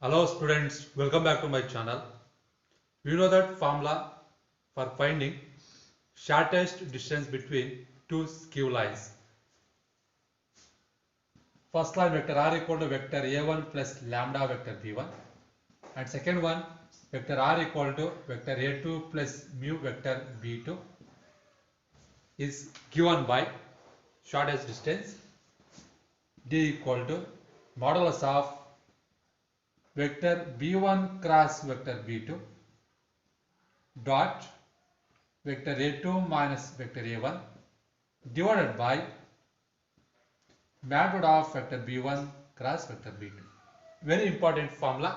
Hello students, welcome back to my channel. You know that formula for finding shortest distance between two skew lines. First line vector r equal to vector a1 plus lambda vector b1, and second one vector r equal to vector a2 plus mu vector b2 is given by shortest distance d equal to modulus of vector b1 cross vector b2 dot vector a2 minus vector a1 divided by magnitude of vector b1 cross vector b2. Very important formula.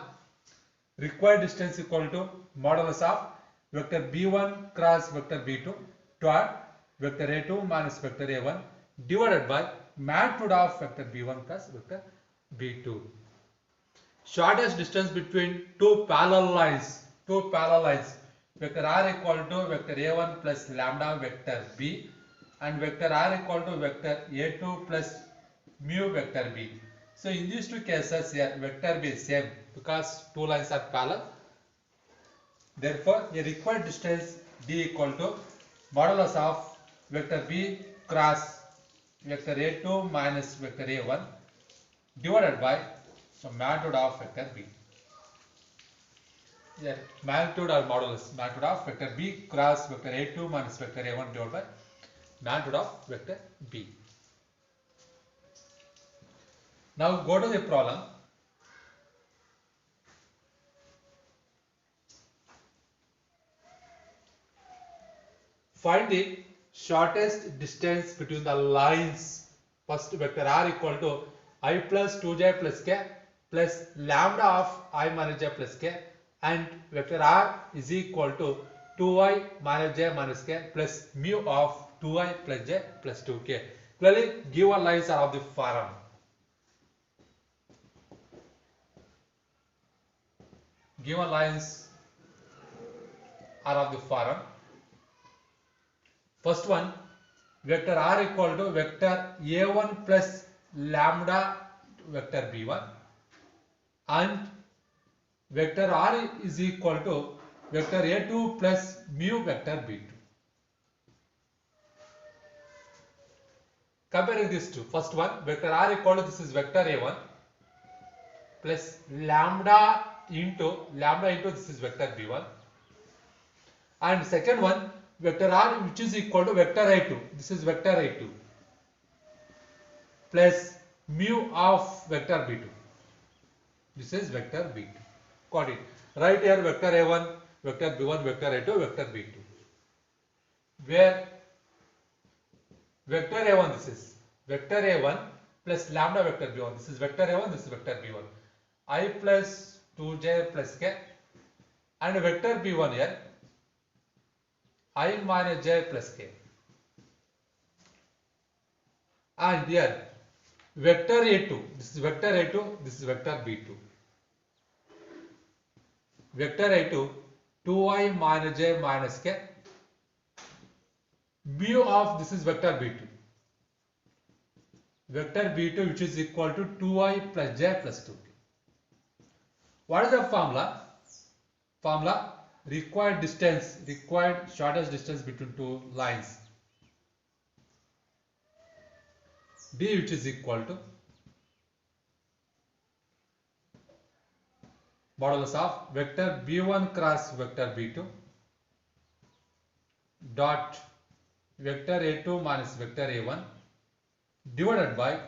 Required distance equal to modulus of vector b1 cross vector b2 dot vector a2 minus vector a1 divided by magnitude of vector b1 cross vector b2. Shortest distance between two parallel lines. Vector r equal to vector a1 plus lambda vector b and vector r equal to vector a2 plus mu vector b. So in these two cases here vector b is same because two lines are parallel. Therefore a required distance d equal to modulus of vector b cross vector a2 minus vector a1 divided by magnitude of vector b. Here magnitude or modulus, magnitude of vector b cross vector a2 minus vector a1 divided by magnitude of vector b. Now go to the problem. Find the shortest distance between the lines. First vector r equal to I plus 2j plus k plus lambda of I minus j plus k and vector r is equal to 2i minus j minus k plus mu of 2i plus j plus 2k. Clearly given lines are of the form. Given lines are of the form. First one, vector r equal to vector a1 plus lambda vector b1 and vector r is equal to vector a2 plus mu vector b2. Comparing these two, first one vector r equal to this is vector a1 plus lambda into this is vector b1 and second one vector r which is equal to vector a2, this is vector a2 plus mu of vector b2, this is vector b2. Got it. Right here vector a1, vector b1, vector a2, vector b2, where vector a1 this is vector a1 plus lambda vector b1, this is vector a1, this is vector b1, I plus 2j plus k and vector b1 here I minus j plus k and here vector a2, this is vector a2, this is vector b2, vector a2 2i minus j minus k mu of this is vector b2, vector b2 which is equal to 2i plus j plus 2k. What is the formula? Formula required shortest distance between two lines d which is equal to modulus of vector b1 cross vector b2 dot vector a2 minus vector a1 divided by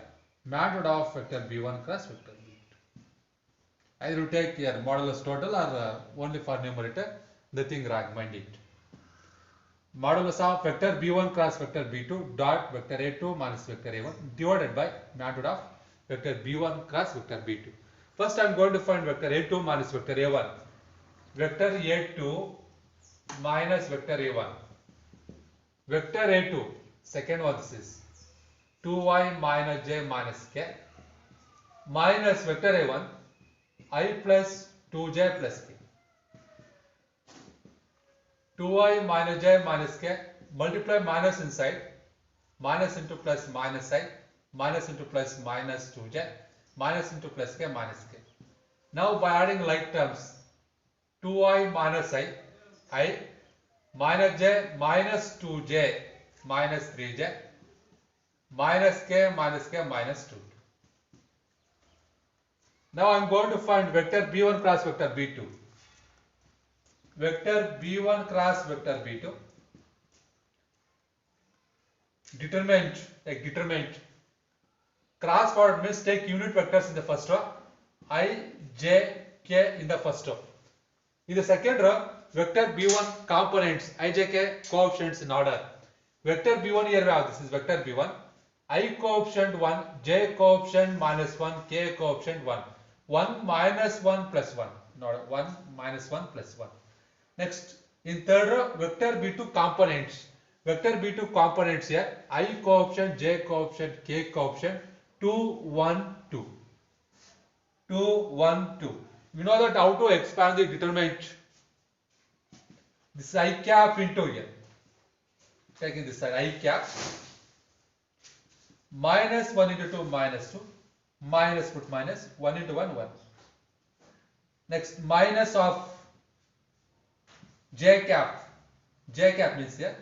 magnitude of vector b1 cross vector b2. Either you take here modulus total or only for numerator, nothing wrong, mind it. Modulus of vector b1 cross vector b2 dot vector a2 minus vector a1 divided by magnitude of vector b1 cross vector b2. First I am going to find vector a2 minus vector a1. Vector a2 minus vector a1. Vector a2, second one this is 2i minus j minus k minus vector a1 I plus 2j plus k. 2i minus j minus k, multiply minus inside, minus into plus minus side, minus into plus minus 2j, minus into plus k minus k. Now by adding like terms, 2i minus I minus j minus 2j minus 3j minus k minus 2. Now I am going to find vector b1 cross vector b2. Vector b1 cross vector b2. Determinant. Cross product means take unit vectors in the first row, I, j, k in the first row. In the second row, vector b1 components, I, j, k coefficients in order. Vector b1 here we have, this is vector b1. I coefficient 1, j coefficient minus 1, k coefficient 1. 1 minus 1 plus 1. Not 1 minus 1 plus 1. Next, in third row, vector b2 components. Vector b2 components here, I coefficient, j coefficient, k coefficient, 2, 1, 2. 2, 1, 2. We know that how to expand the determinant. This is I cap into here. Taking this side, I cap. Minus 1 into 2 minus 2. Minus put minus 1 into 1 1. Next, minus of j cap. J cap means here,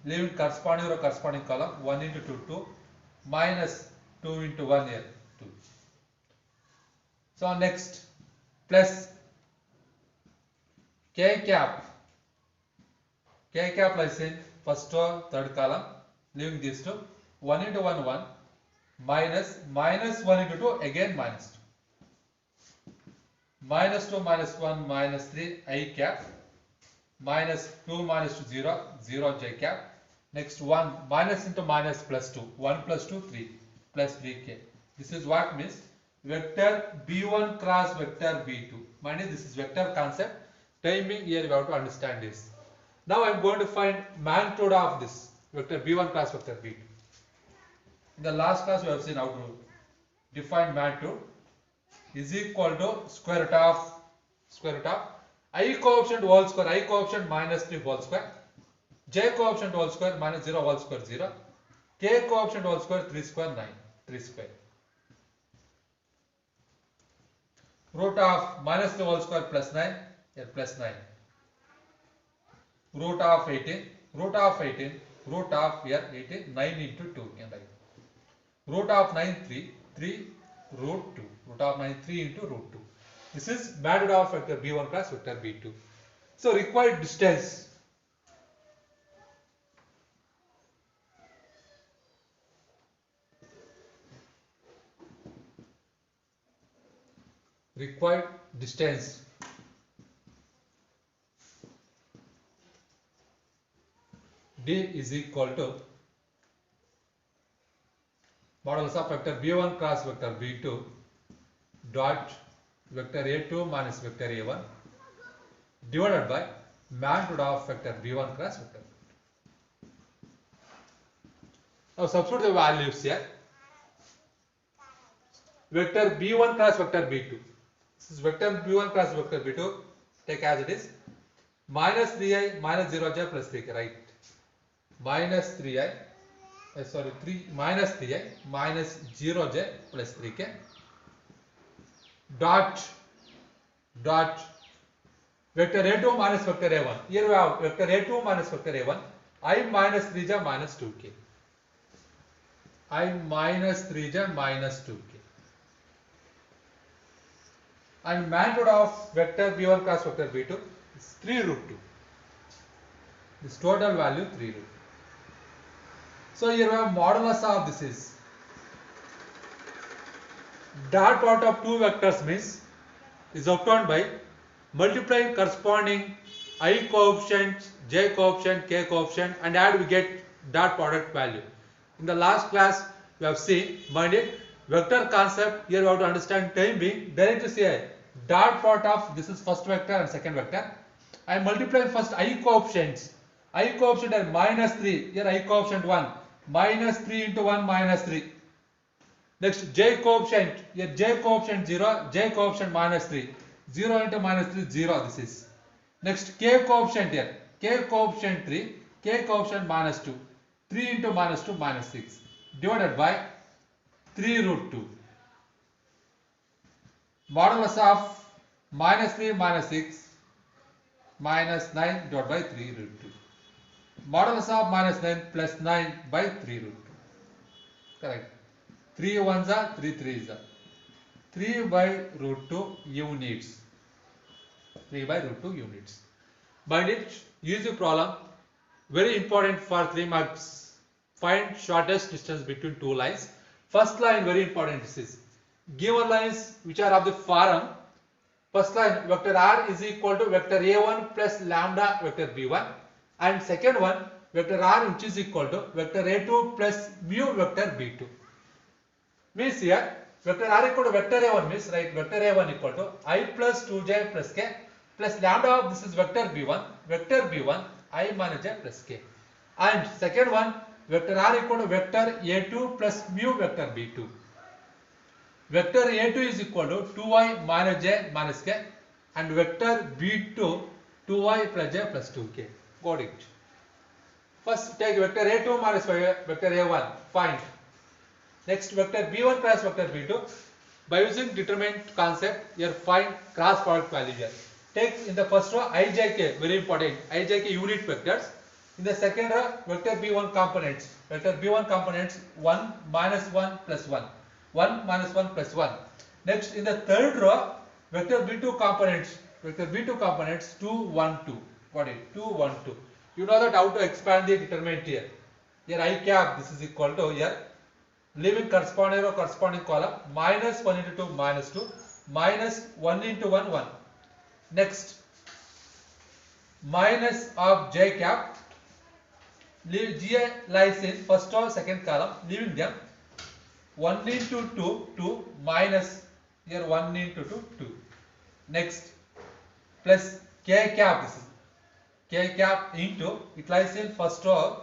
leaving corresponding row, corresponding column, 1 into 2 2 minus 2 into 1 here 2. So next, plus k cap. K cap lies in first row, third column, leaving these two, 1 into 1 1 minus 1 into 2 again minus 2. Minus 2 minus 1 minus 3 I cap. Minus 2 minus 2 0, 0 j cap. Next 1 minus into minus plus 2, 1 plus 2 3 plus 3k. This is what means vector b1 cross vector b2. Mind you, this is vector concept. Timing here we have to understand this. Now I am going to find magnitude of this vector b1 cross vector b2. In the last class we have seen how to define magnitude is equal to square root of I coefficient whole square, I coefficient minus 3 whole square, j coefficient whole square minus 0 whole square 0, k coefficient whole square 3 square 9, 3 square. Root of minus 3 whole square plus 9, here plus 9. Root of 18, root of here 18, 9 into 2 can write. Root of 9 3, 3 root 2, root of 9 3 into root 2. This is magnitude of vector b1 cross vector b2. So required distance. Required distance. D is equal to modulus of vector b1 cross vector b2 dot vector a2 minus vector a1 divided by magnitude of vector b1 cross vector b2. Now substitute the values here. Vector b1 cross vector b2. This is vector b1 cross vector b2. Take as it is. Minus 3i minus 0j plus 3k, right? Minus 3i, minus 3i minus 0j plus 3k. Dot vector a2 minus vector a1. Here we have vector a2 minus vector a1. I minus 3j minus 2k. I minus 3j minus 2k. And magnitude of vector b1 cross vector b2 is 3 root 2. This total value 3 root 2. So here we have modulus of this is dot product of two vectors means is obtained by multiplying corresponding I coefficient, j coefficient, k coefficient and add we get dot product value. In the last class we have seen, mind it, vector concept. Here we have to understand time being directly say dot product of this is first vector and second vector. I am multiplying first I coefficients. I coefficient are minus 3. Here I coefficient 1. Minus 3 into 1 minus 3. Next j coefficient. Here j coefficient 0. J coefficient minus 3. 0 into minus 3 0 this is. Next k coefficient here. K coefficient 3. K coefficient minus 2. 3 into minus 2 minus 6. Divided by 3 root 2. Modulus of minus 3 minus 6 minus 9 divided by 3 root 2. Modulus of minus 9 plus 9 by 3 root 2. Correct. 3 ones are 3 threes are 3 by root 2 units. 3 by root 2 units. Mind it, use the problem. Very important for 3 marks. Find shortest distance between two lines. First line very important. This is given lines which are of the form. First line vector r is equal to vector a1 plus lambda vector b1, and second one vector r which is equal to vector a2 plus mu vector b2. Means here vector r equal to vector a1 means right vector a1 equal to I plus 2j plus k plus lambda of this is vector b1 I minus j plus k, and second one vector r equal to vector a2 plus mu vector b2. Vector a2 is equal to 2i minus j minus k, and vector b2 2i plus j plus 2k. Got it. First take vector a2 minus vector a1, find. Next vector b1 cross vector b2. By using determinant concept, here find cross product value here. Take in the first row ijk, very important, ijk unit vectors. In the second row vector b1 components. Vector b1 components 1 minus 1 plus 1. 1 minus 1 plus 1. Next in the third row vector b2 components. Vector b2 components 2 1 2. What is 2 1 2? You know that how to expand the determinant here. Here I cap this is equal to here leaving corresponding row corresponding column minus 1 into 2 minus 2 minus 1 into 1 1. Next minus of j cap, leave gi lies in first or second column, leaving them 1 into 2 2 minus here 1 into 2 2. Next plus k cap, this is k cap into it lies in first row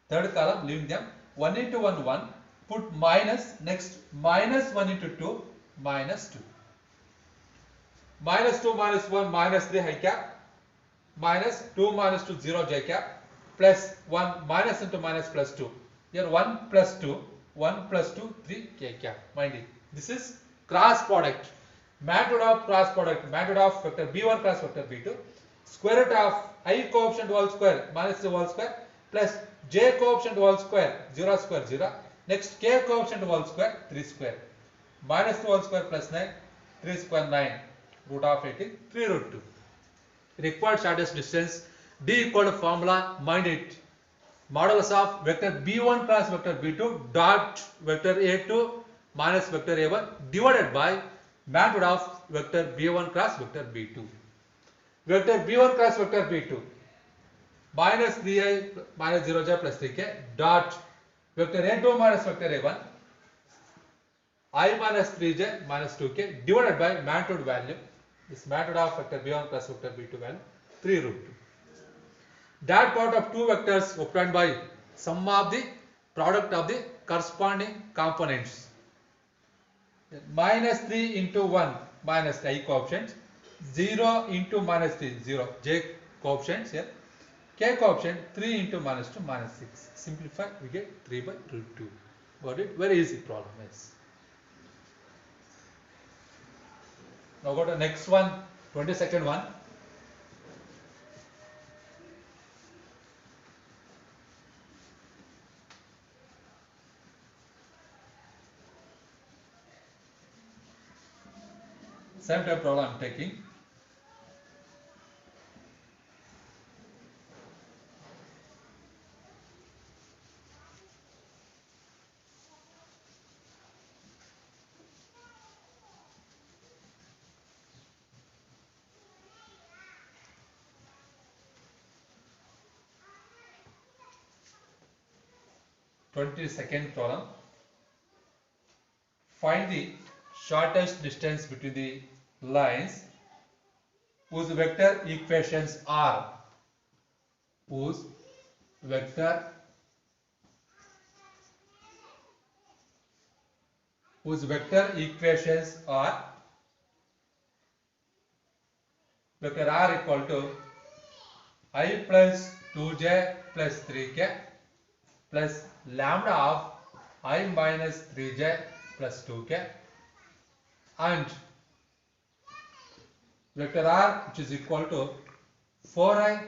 third column, leaving them 1 into 1 1, put minus, next minus 1 into 2 minus 2. Minus 2 minus 1 minus 3 I cap, minus 2 minus 2 0 j cap, plus 1 minus into minus plus 2. Here 1 plus 2 1 plus 2 3 k cap. Mind it, this is cross product. Magnitude of cross product, magnitude of vector b1 cross vector b2, square root of I coefficient whole square minus 3 whole square plus j coefficient whole square 0 square 0. Next k coefficient whole square 3 square minus 2 whole square plus 9 3 square 9 root of 18 3 root 2. Required shortest distance d equal to formula, mind it, modulus of vector b1 cross vector b2 dot vector a2 minus vector a1 divided by magnitude of vector b1 cross vector b2. Vector b1 cross vector b2 minus 3i minus 0j plus 3k dot vector a2 minus vector a1 I minus 3j minus 2k divided by magnitude value, this magnitude of vector b1 plus vector b2 value 3 root 2. Dot product of two vectors obtained by sum of the product of the corresponding components. Minus 3 into 1 minus I coefficient, 0 into minus 3 0 j coefficients here, k coefficient 3 into minus 2 minus 6. Simplify, we get 3 by root 2. Got it? Very easy problem. Yes. Now go to next one, 22nd one. Same type problem I am taking. Second problem. Find the shortest distance between the lines whose vector equations are, whose vector equations are vector r equal to I plus 2j plus 3k plus lambda of I minus 3j plus 2k, and vector r which is equal to 4i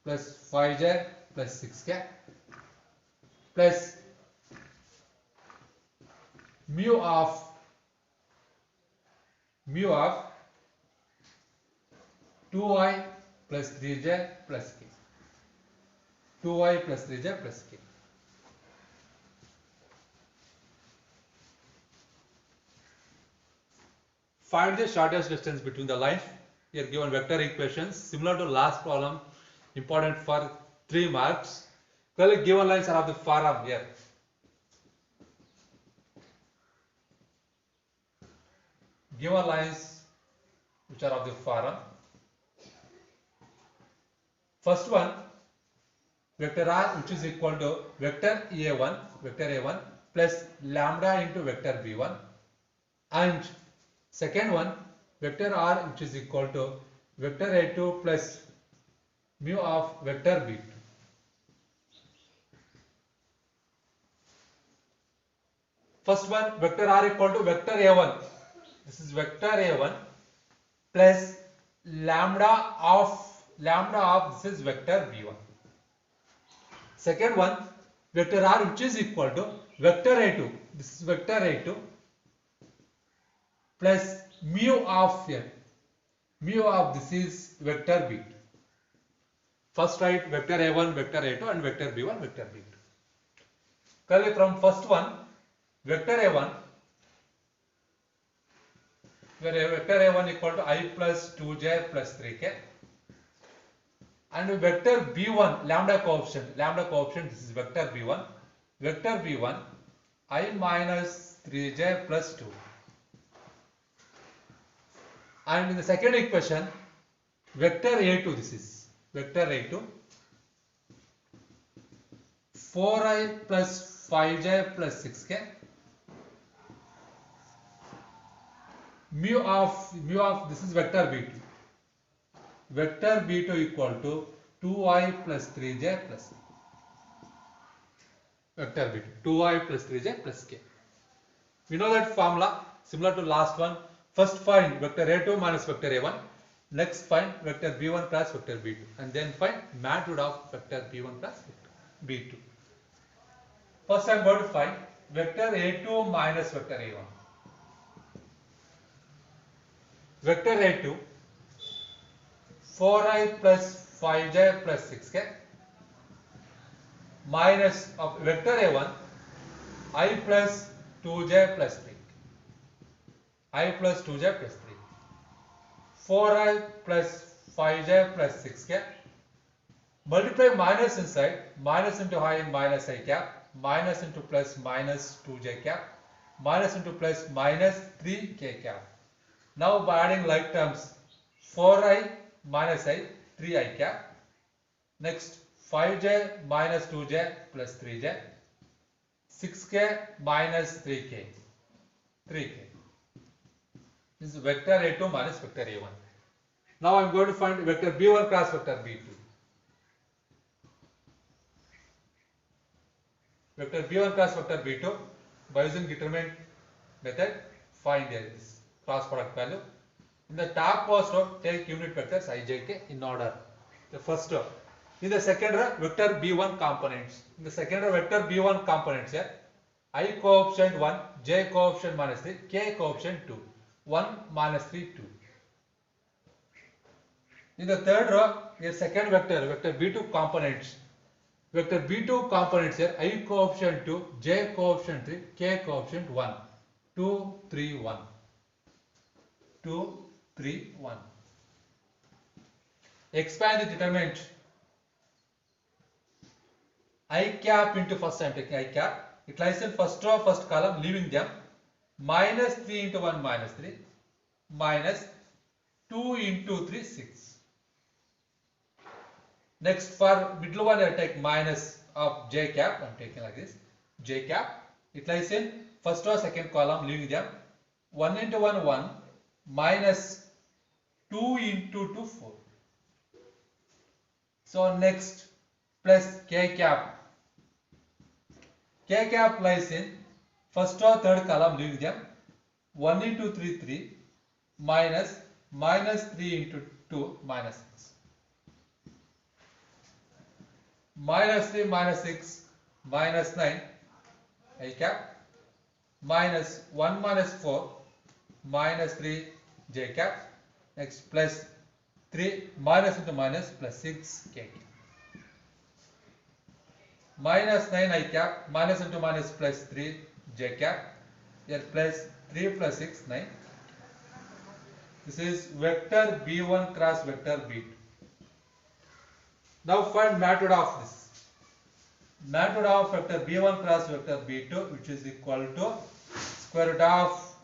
plus 5j plus 6k plus mu of 2i plus 3j plus k. 2i plus 3j plus k. Find the shortest distance between the lines. Here given vector equations similar to last problem, important for 3 marks. Clearly given lines are of the form here. Given lines which are of the form. First one, vector r which is equal to vector a1 plus lambda into vector b1, and second one, vector r which is equal to vector a2 plus mu of vector b2. First one, vector r equal to vector a1. This is vector a1 plus lambda of this is vector b1. Second one, vector r which is equal to vector a2. This is vector a2 plus mu of here. Mu of this is vector b2. First write vector a1, vector a2 and vector b1, vector b2. Clearly from first one, vector a1, where vector a1 equal to I plus 2j plus 3k, and vector b1 lambda coefficient, this is vector b1 I minus 3j plus 2, and in the second equation vector a2, this is vector a2 4i plus 5j plus 6k mu of this is vector b2. Vector b2 equal to 2i plus 3j plus vector b2 2i plus 3j plus k. We know that formula similar to last one. First find vector a2 minus vector a1. Next find vector b1 plus vector b2, and then find magnitude of vector b1 plus vector b2. First I am going to find vector a2 minus vector a1. Vector a2 4i plus 5j plus 6k minus of vector a1 I plus 2j plus 3. I plus 2j plus 3. 4i plus 5j plus 6k. Multiply minus inside. Minus into I minus I cap. Minus into plus minus 2j cap. Minus into plus minus 3k cap. Now by adding like terms, 4i minus I, 3i cap. Next 5j minus 2j plus 3j. 6k minus 3k. 3k. This is vector a2 minus vector a1. Now I am going to find vector b1 cross vector b2. Vector b1 cross vector b2 by using determinant method, find this cross product value. In the top post row, take unit vectors I, j, k in order. The first row. In the second row, vector b1 components. In the second row, vector b1 components here. I coefficient 1, j coefficient minus 3, k coefficient 2. 1 minus 3, 2. In the third row, here second vector, vector b2 components. Vector b2 components here, I coefficient 2, j coefficient 3, k coefficient 1. 2, 3, 1. 2, 3, 1. Expand the determinant. I cap into first I am taking I cap. It lies in first row, first column, leaving them. Minus 3 into 1 minus 3. Minus 2 into 3 6. Next for middle one I take minus of j cap. I am taking like this. J cap. It lies in first row, second column, leaving them. 1 into 1 1. Minus 2 into 2 4. So next plus k cap. K cap lies in first row, third column, leaving them. 1 into 3 3 minus minus 3 into 2 minus 6. Minus 3 minus 6 minus 9 I cap minus 1 minus 4 minus 3 j cap. Next plus 3 minus into minus plus 6 k cap. Minus 9 I cap minus into minus plus 3 j cap. Here plus 3 plus 6 9. This is vector b1 cross vector b2. Now find magnitude of this. Magnitude of vector b1 cross vector b2, which is equal to square root of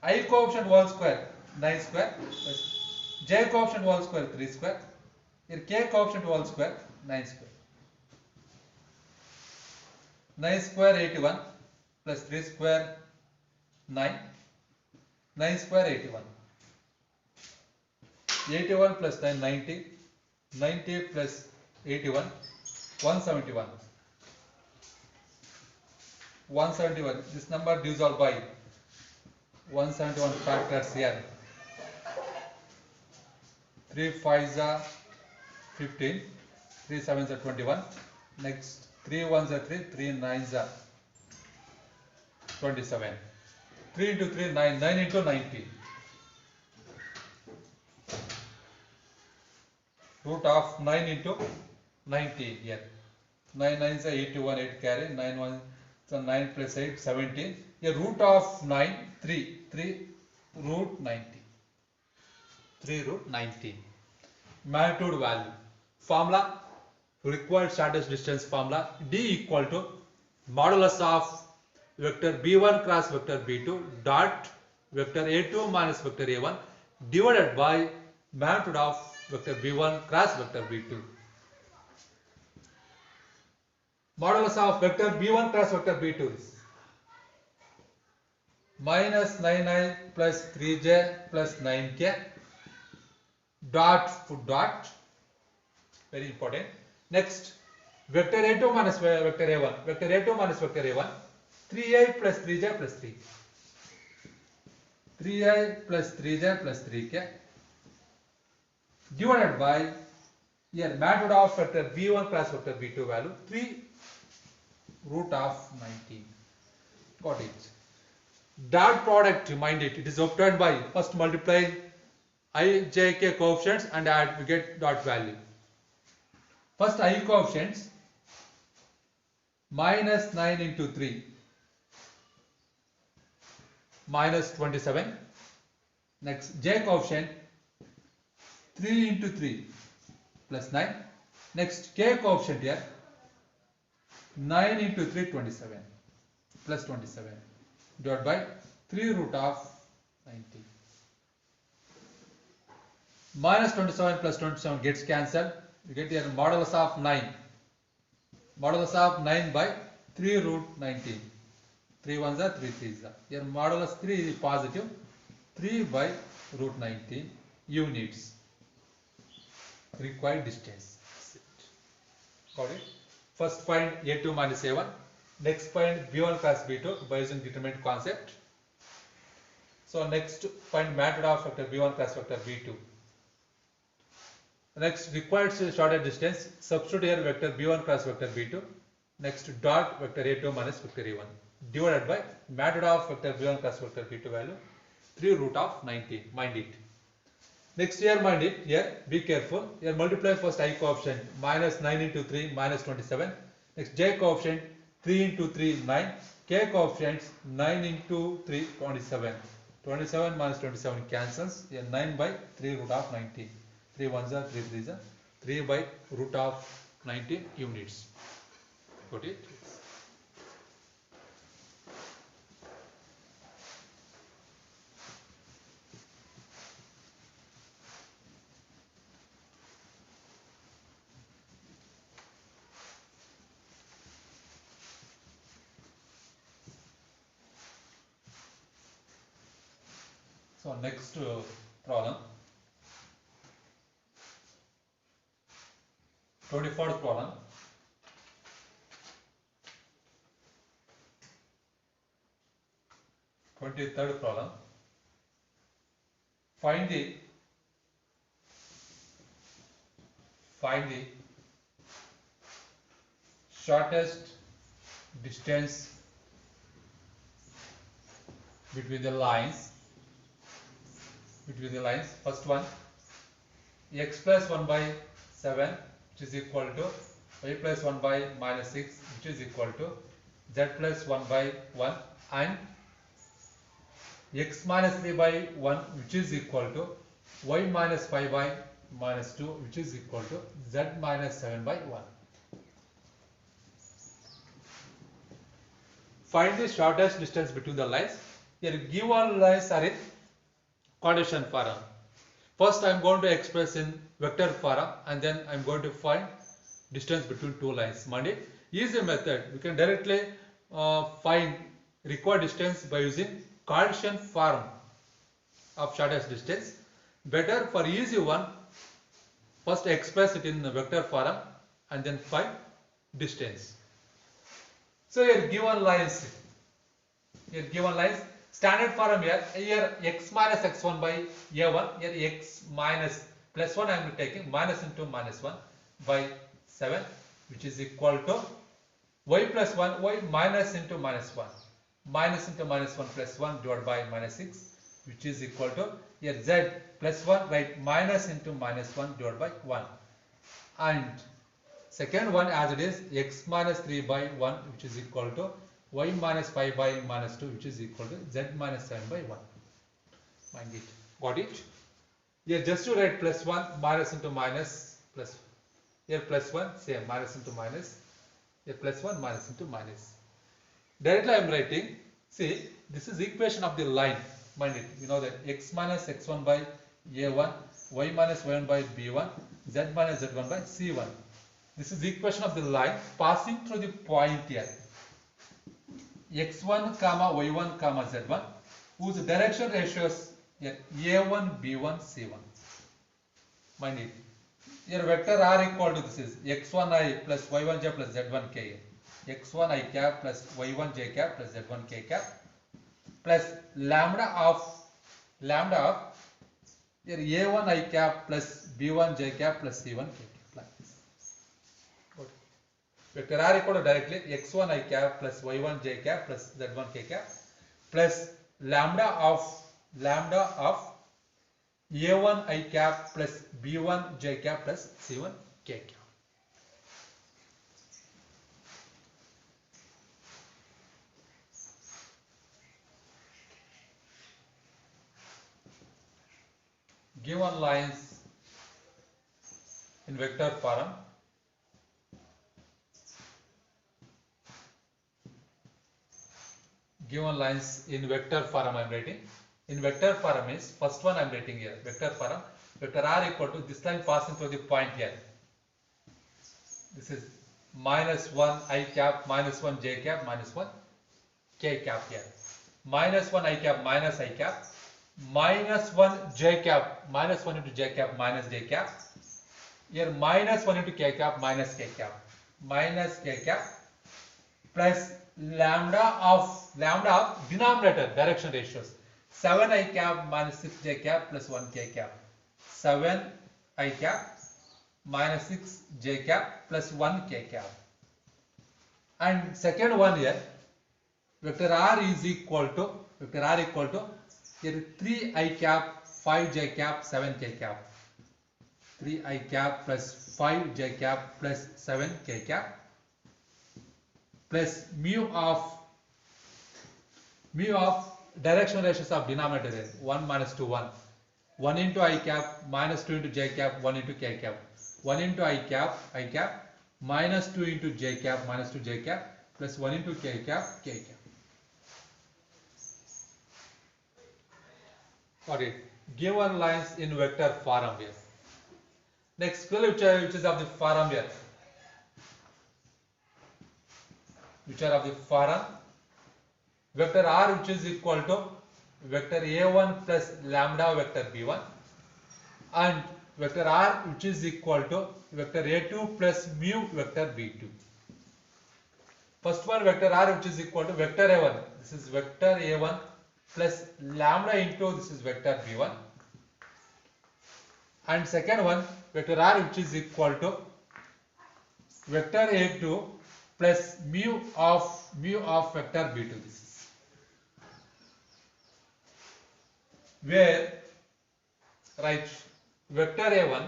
I coefficient whole square 9 square plus j coefficient whole square 3 square. Here k coefficient whole square 9 square. 9 square 81 plus 3 square 9. 9 square 81. 81 plus 9 90. 90 plus 81 171. 171. This number divisible by 171 factors here. 3 5s are 15. 3 7s are 21. Next 3 1s are 3. 3 9s are 27. 3 into 3 9. 9 into 90. Root of 9 into 90 here. 9 9s are 81, 8 carry. 9 1, so 9 plus 8, 17. Here root of 9, 3. 3 root 90. 3 root 90. Magnitude value. Formula, required shortest distance formula. D equal to modulus of vector b1 cross vector b2 dot vector a2 minus vector a1 divided by magnitude of vector b1 cross vector b2. Modulus of vector b1 cross vector b2 is minus 9i plus 3j plus 9k dot put dot, very important. Next vector a2 minus vector a1, vector a2 minus vector a1, 3i plus 3j plus 3, 3i plus 3j plus 3k divided by here magnitude of vector b1 plus vector b2 value 3 root of 19. Got it. Dot product, mind it, it is obtained by first multiplying I, j, k coefficients and add, we get dot value. First I coefficients minus 9 into 3 minus 27. Next j coefficient 3 into 3 plus 9. Next k coefficient here 9 into 3 27 plus 27 divided by 3 root of 90. Minus 27 plus 27 gets cancelled. You get here modulus of 9. Modulus of 9 by 3 root 19. 3 ones are 3 threes are. Here modulus 3 is positive. 3 by root 19 units. Required distance. Got it? First find a2 minus a1. Next find b1 cross b2 by using determinant concept. So next find magnitude of vector b1 cross vector b2. Next required shortest distance. Substitute here vector b1 cross vector b2. Next dot vector a2 minus vector a1 divided by magnitude of vector b1 cross vector b2 value 3 root of 19. Mind it. Next here mind it. Here be careful. Here multiply first I coefficient minus 9 into 3 minus 27. Next j coefficient 3 into 3 9. K coefficients 9 into 3 27. 27 minus 27 cancels. Here 9 by 3 root of 19. 3 ones are 3 threes are 3 by root of 19 units. Got it? So next problem, 24th problem. Third problem. find the shortest distance between the lines. First one, x plus 1 by 7, which is equal to y plus 1 by minus 6, which is equal to z plus 1 by 1, and x minus 3 by 1, which is equal to y minus 5 by minus 2, which is equal to z minus 7 by 1. Find the shortest distance between the lines. Here given lines are in Cartesian form. First I am going to express in vector form, and then I am going to find distance between two lines. Monday, easy method. We can directly find required distance by using Cartesian form of shortest distance. Better for easy one, first express it in the vector form and then find distance. So here given lines, standard form here x minus x1 by a1, here x minus plus 1 I am taking minus into minus 1 by 7, which is equal to y plus 1, y minus into minus 1, minus into minus 1 plus 1 divided by minus 6, which is equal to here z plus 1, right, minus into minus 1 divided by 1, and second one as it is x minus 3 by 1, which is equal to y minus 5 by minus 2, which is equal to z minus 7 by 1. Mind it. Got it? Here just to write plus 1 minus into minus plus. Here plus 1 same minus into minus. Here plus 1 minus into minus. Directly I am writing. See, this is equation of the line. Mind it. You know that x minus x1 by a1, y minus y1 by b1, z minus z1 by c1. This is equation of the line passing through the point here. x1 comma y1 comma z1, whose direction ratios here a1 b1 c1. Mind it. Here vector r equal to this is x1i plus y1j plus z1k, x1i cap plus y1j cap plus z1k cap, plus lambda of here a1i cap plus b1j cap plus c1k cap. Vector r equal to directly x1 I cap plus y1 j cap plus z1 k cap plus lambda of a1 I cap plus b1 j cap plus c1 k cap. Given lines in vector form, I am writing. In vector form is first one I am writing here. Vector form, vector r equal to this line passing through the point here. This is minus 1 I cap, minus 1 j cap, minus 1 k cap here. Minus 1 I cap, minus I cap, minus 1 j cap, minus 1 into j cap, minus j cap. Here minus 1 into k cap, minus k cap, minus k cap, plus lambda of denominator direction ratios 7 I cap minus 6 j cap plus 1 k cap, 7 I cap minus 6 j cap plus 1 k cap, and second one here vector r is equal to here 3 I cap 5 j cap 7 k cap, 3 I cap plus 5 j cap plus 7 k cap, plus mu of direction ratios of denominator is 1 minus 2 1, 1 into I cap minus 2 into j cap 1 into k cap, 1 into I cap minus 2 into j cap minus 2 j cap plus 1 into k cap k cap. Got it. Given lines in vector form here. Next which is of the form here. Which are of the form vector r, which is equal to vector a1 plus lambda vector b1, and vector r, which is equal to vector a2 plus mu vector b2. First one vector r, which is equal to vector a1. This is vector a1 plus lambda into this is vector b1, and second one vector r which is equal to vector a2 plus mu of vector b2. This is where write vector a1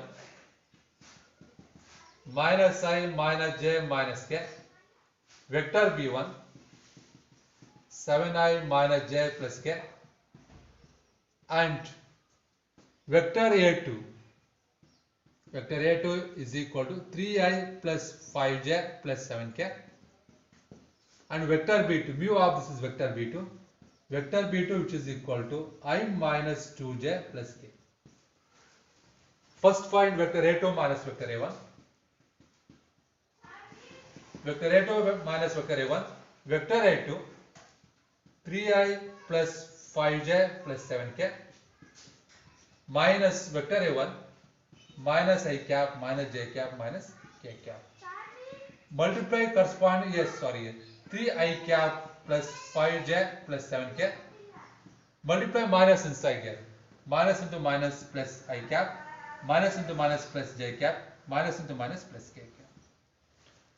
minus I minus j minus k, vector b1 7I minus j plus k, and vector a2 is equal to 3I plus 5j plus 7k, and vector b2 mu of this is vector b2 which is equal to I minus 2j plus k. First find vector a2 minus vector a1. Vector a2 minus vector a1, vector a2 3I plus 5j plus 7k minus vector a1 minus I cap minus j cap minus k cap. Multiply corresponding 3I cap plus 5j plus 7k. Multiply minus inside here. Minus into minus plus I cap, minus into minus plus j cap, minus into minus plus k cap.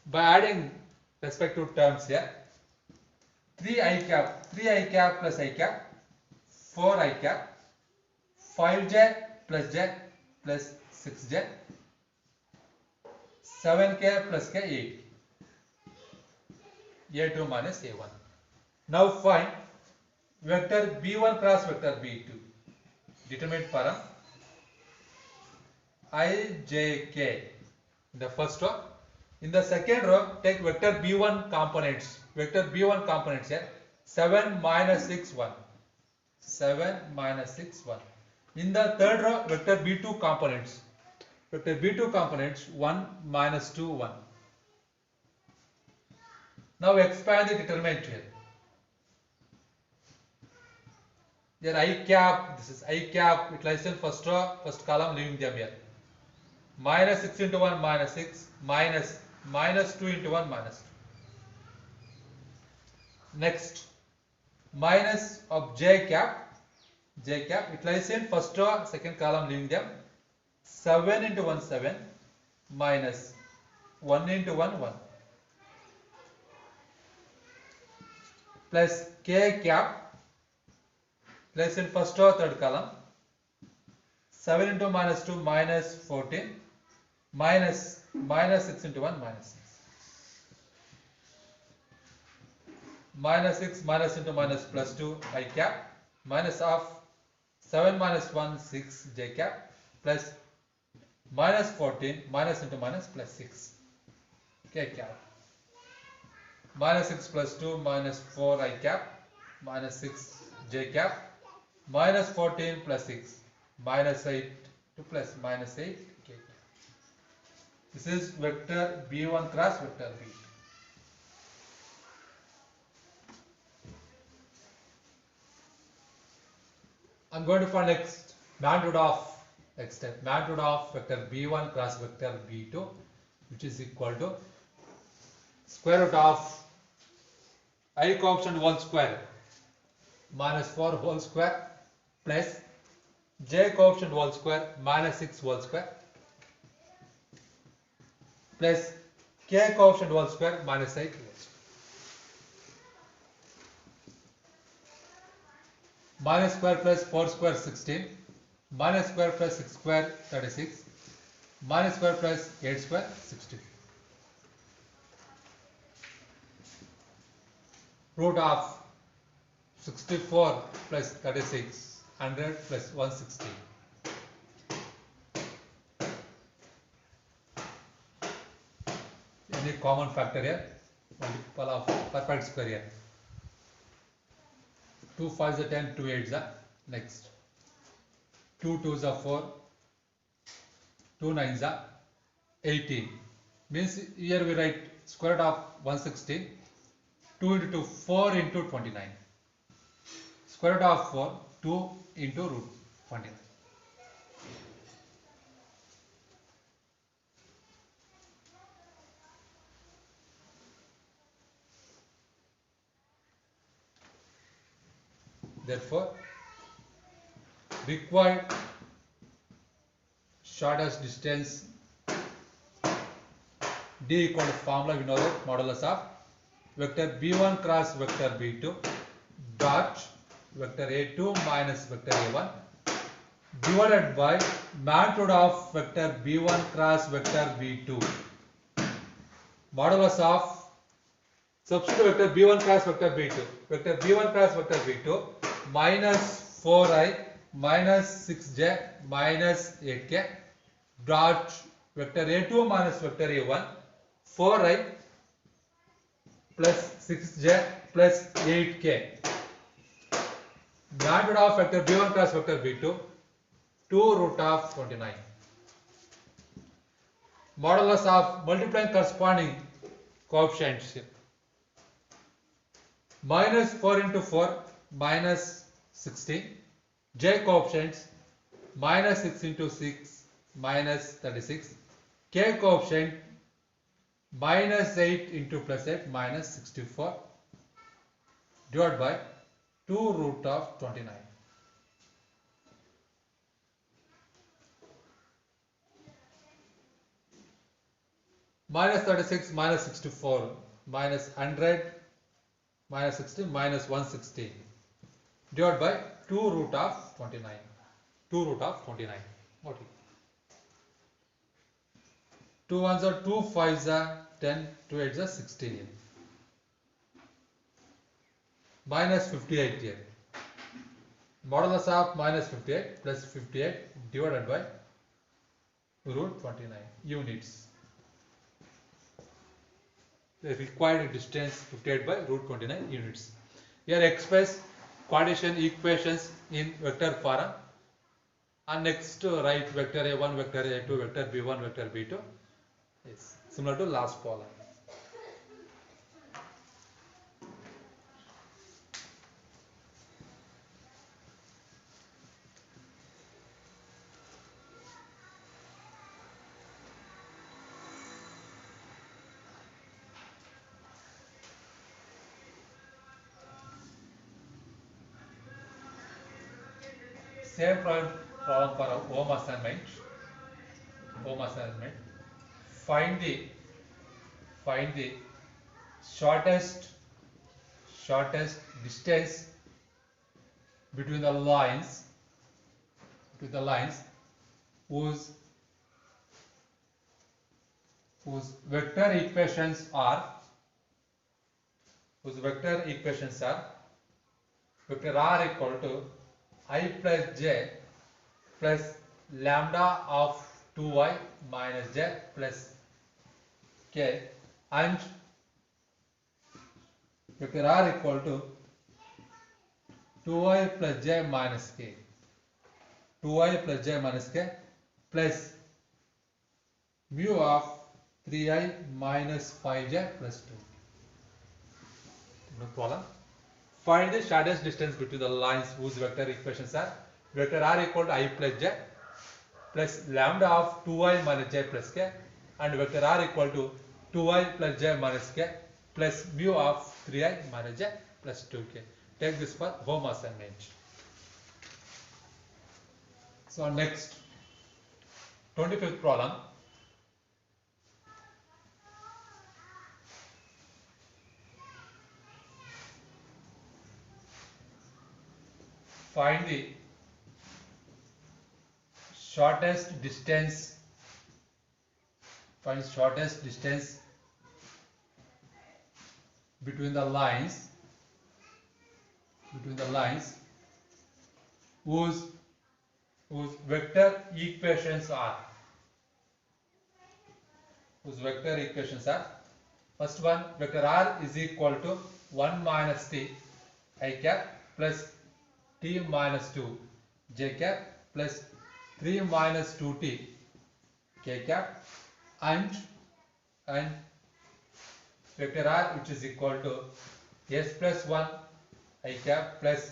By adding respective terms here, 3I cap plus I cap, 4I cap, 5j plus j plus 6j, 7k plus k 8. A2 minus A1. Now find vector B1 cross vector B2. Determinate param I, j, k in the first row. In the second row, take vector B1 components. Vector B1 components here 7 minus 6 1. 7 minus 6 1. In the third row, vector B2 components. Vector B2 components 1 minus 2 1. Now expand the determinant here. Here I cap, this is I cap, it lies in first row, first column, leaving them here. Minus 6 into 1 minus 6, minus 2 into 1 minus 2. Next, minus of j cap, it lies in first row, second column, leaving them. 7 into 1 7, minus 1 into 1 1. Plus k cap, place in first row, third column. 7 into minus 2 minus 14, minus 6 into 1 minus 6. Minus 6 minus into minus plus 2 I cap, minus of 7 minus 1 6 j cap, plus minus 14 minus into minus plus 6 k cap. Minus 6 plus 2 minus 4 I cap, minus 6 j cap, minus 14 plus 6 minus 8 to plus minus 8 k cap. This is vector B1 cross vector B2. I am going to find next magnitude of vector B1 cross vector B2, which is equal to square root of I coefficient whole square minus 4 whole square plus j coefficient whole square minus 6 whole square plus k coefficient whole square minus 8 whole square. Minus square plus 4 square 16, minus square plus 6 square 36, minus square plus 8 square 60. Root of 64 plus 36, 100 plus 160. Any common factor here? Multiple of perfect square here. 2 5s are 10, 2 8s are next. 2 2s are 4, 2 9s are 18. Means here we write square root of 160. 2 into 2, 4 into 29. Square root of 4, 2 into root 29. Therefore, required shortest distance D equal to formula we know that modulus of vector b1 cross vector b2 dot vector a2 minus vector a1 divided by magnitude of vector b1 cross vector b2 modulus of substitute vector b1 cross vector b2 vector b1 cross vector b2 minus 4i minus 6j minus 8k dot vector a2 minus vector a1 4i plus 6j plus 8k magnitude of vector b1 cross vector b2 2 root of 29 modulus of multiplying corresponding coefficients minus 4 into 4 minus 16 j coefficients minus 6 into 6 minus 36 k coefficient minus 8 into plus 8 minus 64 divided by 2 root of 29 minus 36 minus 64 minus 100 minus 60 minus 160 divided by 2 root of 29 2 root of 29 okay 2 ones are 2 5s are 10 2 8s are 16 minus 58 here modulus of minus 58 plus 58 divided by root 29 units the required distance 58 by root 29 units. Here express quadration equations in vector form and next write vector a1 vector a2 vector b1 vector b2 is similar to last problem. Same problem for a home assignment. Home assignment. Find the shortest distance between the lines whose vector equations are vector r equal to I plus j plus lambda of 2y minus j plus k and vector r equal to 2y plus j minus k 2y plus j minus k plus mu of 3i minus 5j plus 2. No problem. Find the shortest distance between the lines whose vector equations are vector r equal to I plus j plus lambda of 2i minus j plus k and vector r equal to 2i plus j minus k plus mu of 3i minus j plus 2k. Take this for home assignment. So next 25th problem. Find the shortest distance between the lines whose vector equations are first one vector r is equal to 1 minus t I cap plus t minus 2 j cap plus 3 minus 2t k cap and vector r which is equal to s plus 1 I cap plus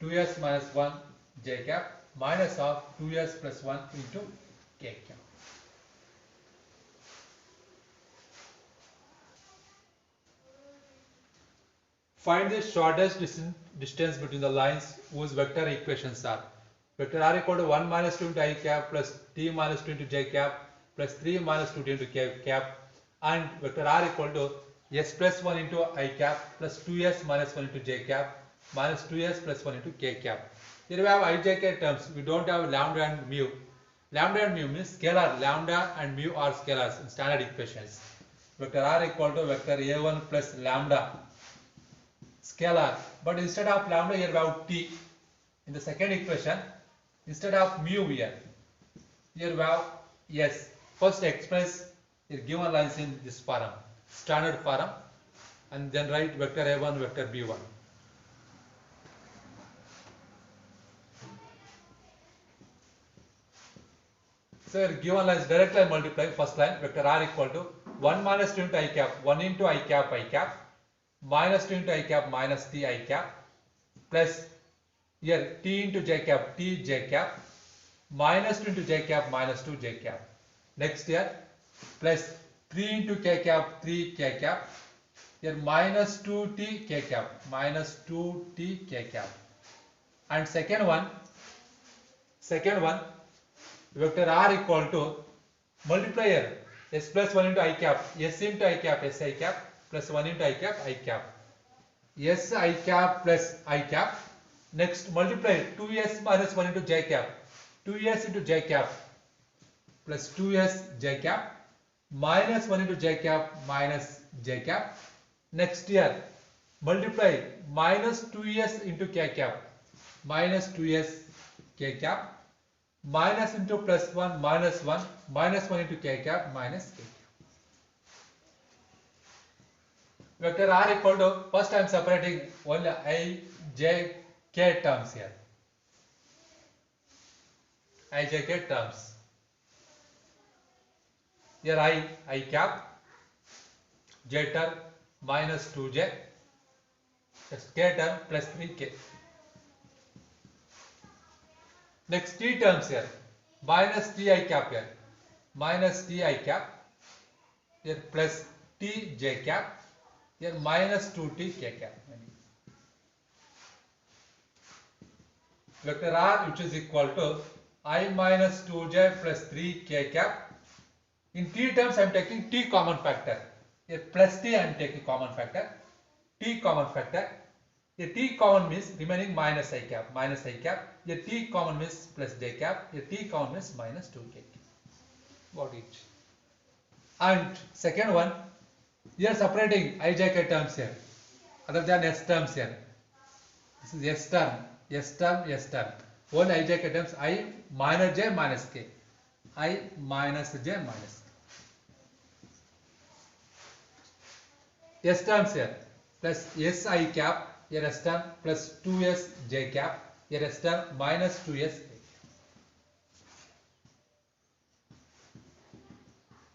2s minus 1 j cap minus of 2s plus 1 into k cap. Find the shortest distance between the lines whose vector equations are Vector r equal to 1 minus 2 into I cap plus t minus 2 into j cap plus 3 minus 2 into k cap, and vector r equal to s plus 1 into I cap plus 2s minus 1 into j cap minus 2s plus 1 into k cap. Here we have I, j, k terms. We don't have lambda and mu. Lambda and mu means scalar. Lambda and mu are scalars in standard equations. Vector r equal to vector a1 plus lambda scalar. But instead of lambda here we have t. In the second equation, instead of mu here we have s. First express your given lines in this form, standard form, and then write vector a1, vector b1. So your given lines directly multiply. First line vector r equal to 1 minus 2 into I cap, 1 into I cap, minus 2 into I cap minus t I cap, plus here t into j cap, t j cap, minus 2 into j cap minus 2 j cap. Next here plus 3 into k cap, 3 k cap, here minus 2t k cap, minus 2t k cap. And second one vector r equal to multiplier s plus 1 into I cap, s into I cap, s I cap plus 1 into I cap, s I cap plus I cap. Next multiply 2s minus 1 into j cap, 2s into j cap plus 2s j cap minus 1 into j cap minus j cap. Next here multiply minus 2s into k cap, minus 2s k cap, minus into plus 1 minus 1, minus 1 into k cap minus k cap. Vector r equal to, first I am separating only I, j, k terms here. I, j, k terms. Here I cap, j term minus 2j, k term plus 3k. Next t terms here, minus t I cap here, minus t I cap, here plus t j cap, here minus 2t k cap. Vector r which is equal to I minus 2j plus 3k cap. In t terms I am taking t common factor. Here plus t I am taking common factor. T common factor. Here t common means remaining minus I cap. Here t common means plus j cap. Here t common means minus 2k cap. Got it. And second one, here separating I, j, k terms here. Other than s terms here. This is s term. Only I, j, k terms I minus j minus k. I minus j minus k. S terms here plus s I cap, here s term plus 2s j cap, here s term minus 2s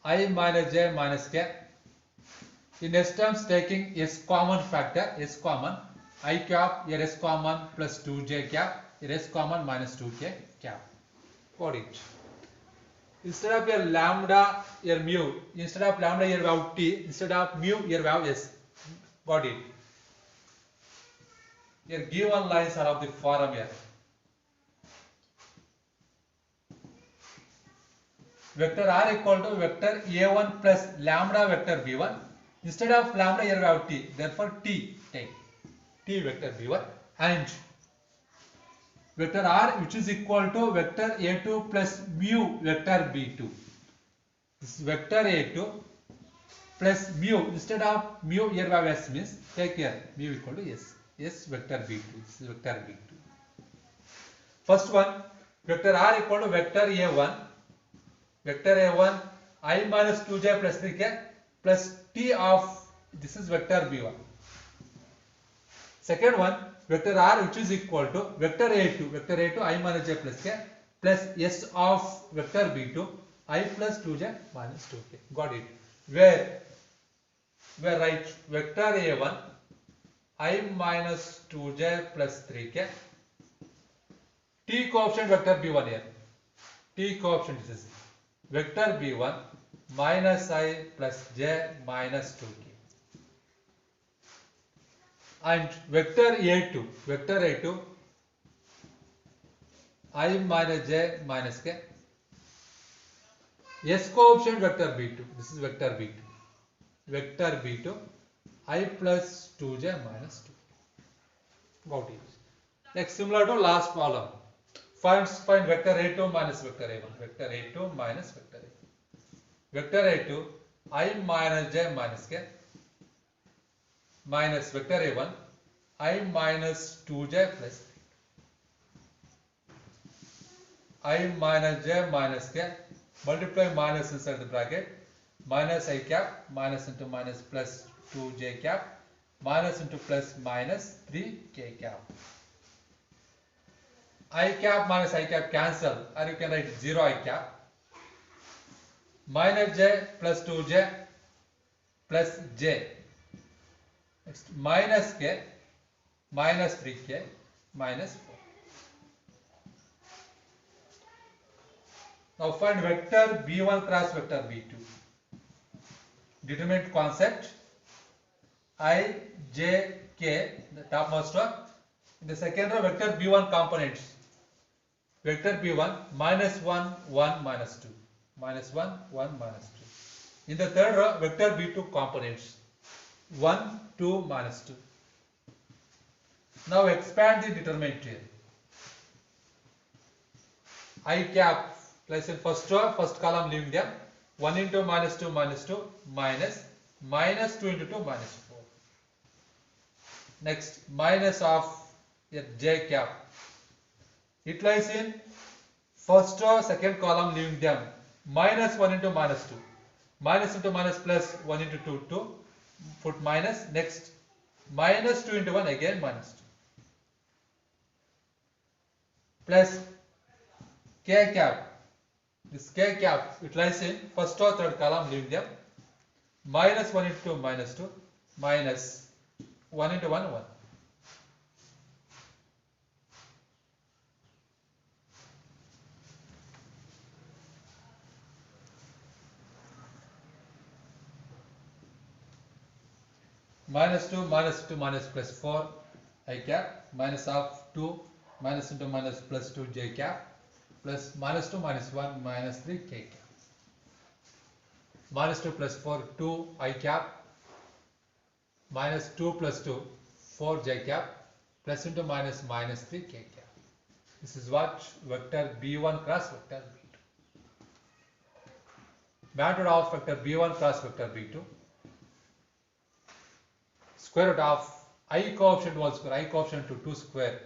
I minus j minus k. In s terms taking s common factor, s common, I cap, here s common plus 2j cap, here s common minus 2k cap. Got it. Instead of your lambda, your mu, instead of lambda here we have t, instead of mu here we have s. Got it. Here given lines are of the form here. Vector r equal to vector a1 plus lambda vector b1. Instead of lambda here we have t, therefore t take t vector b1, and vector r which is equal to vector a2 plus mu vector b2. This is vector a2 plus mu, instead of mu here we have s means take here mu equal to s. S vector b2. This is vector b2. First one, vector r equal to vector a1. Vector a1 I minus 2j plus 3k plus t of, this is vector b1. Second one, vector r which is equal to vector a2 I minus j plus k plus s of vector b2 I plus 2j minus 2k. Got it. Where write vector a1 I minus 2j plus 3k, t coefficient vector b1 here, t coefficient this is vector b1 minus I plus j minus 2k, and vector a2 I minus j minus k. S coefficient vector b2. This is vector b2. Vector b2 I plus 2j minus 2. Got it. Next, similar to last problem. Find vector a2 minus vector a1. Vector a2 minus vector a1. Vector a2 I minus j minus k minus vector a1 I minus 2j plus 3. I minus j minus k, multiply minus inside the bracket, minus I cap, minus into minus plus 2j cap, minus into plus minus 3k cap. I cap minus I cap cancel, or you can write 0 I cap, minus j plus 2j plus j, next minus k, minus 3k, minus 4. Now find vector b1 cross vector b2. Determinant concept I, j, k, the topmost row. In the second row, vector b1 components. Vector b1 minus 1, 1, minus 2. Minus 1, 1, minus 2. In the third row, vector b2 components. 1, 2, minus 2. Now expand the determinant here. I cap, place in first row, first column leaving them. 1 into minus 2 minus 2 minus minus 2 into 2 minus 4. Next, minus of j cap. It lies in first row, second column leaving them. Minus 1 into minus 2. Minus into minus plus 1 into 2, 2. Put minus. Next, minus 2 into 1 again minus 2. Plus k cap. This k cap, it lies in first or third column leaving them. Minus 1 into 2 minus 2 minus 1 into 1 1. Minus 2 minus 2 minus plus 4 I cap minus of 2 minus into minus plus 2 j cap plus minus 2 minus 1 minus 3 k cap. Minus 2 plus 4 2 I cap minus 2 plus 2 4 j cap plus into minus minus 3 k cap. This is what vector b1 cross vector b2. Method of vector b1 cross vector b2. Square root of I coefficient whole square, I coefficient to 2 square,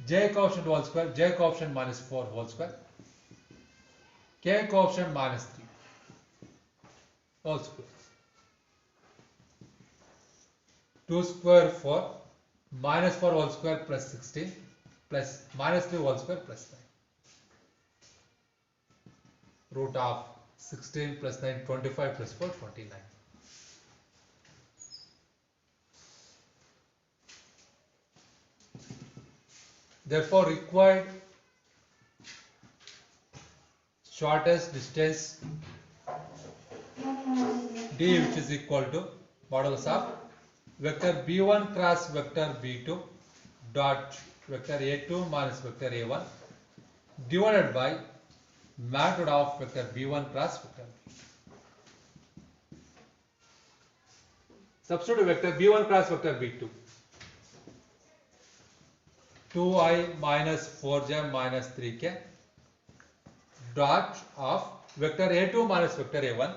j coefficient whole square, j coefficient minus 4 whole square, k coefficient minus 3 whole square. 2 square 4, minus 4 whole square plus 16 plus minus 3 whole square plus 9. Root of 16 plus 9, 25 plus 4, 29. Therefore, required shortest distance d, which is equal to modulus of vector b1 cross vector b2 dot vector a2 minus vector a1 divided by magnitude of vector b1 cross vector b2. Substitute vector b1 cross vector b2. 2i minus 4j minus 3k dot of vector a2 minus vector a1.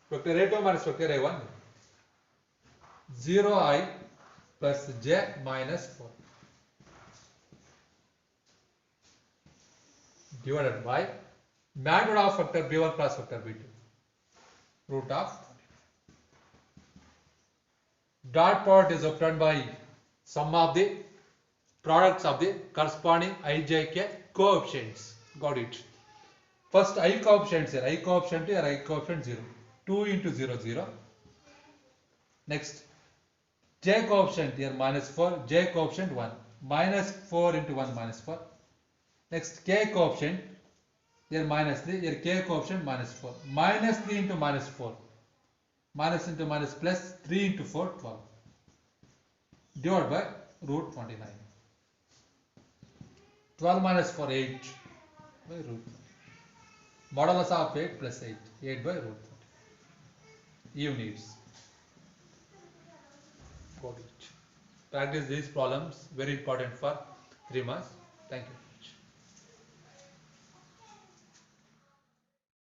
Vector a2 minus vector a1. 0i plus j minus 4 divided by magnitude of vector b1 plus vector b2. Root of dot product is obtained by sum of the products of the corresponding ijk coefficients. Got it. First I coefficients here, I coefficient here, I coefficient 0. 2 into 0, 0. Next j coefficient here minus 4, j coefficient 1. Minus 4 into 1 minus 4. Next k coefficient here minus 3, here k coefficient minus 4. Minus 3 into minus 4. Minus into minus plus 3 into 4, 12. Divided by root 29. 12 minus 4, 8 by root 30. Modulus of 8 plus 8, 8 by root 30. You needs. Got it. Practice these problems, very important for 3 months. Thank you.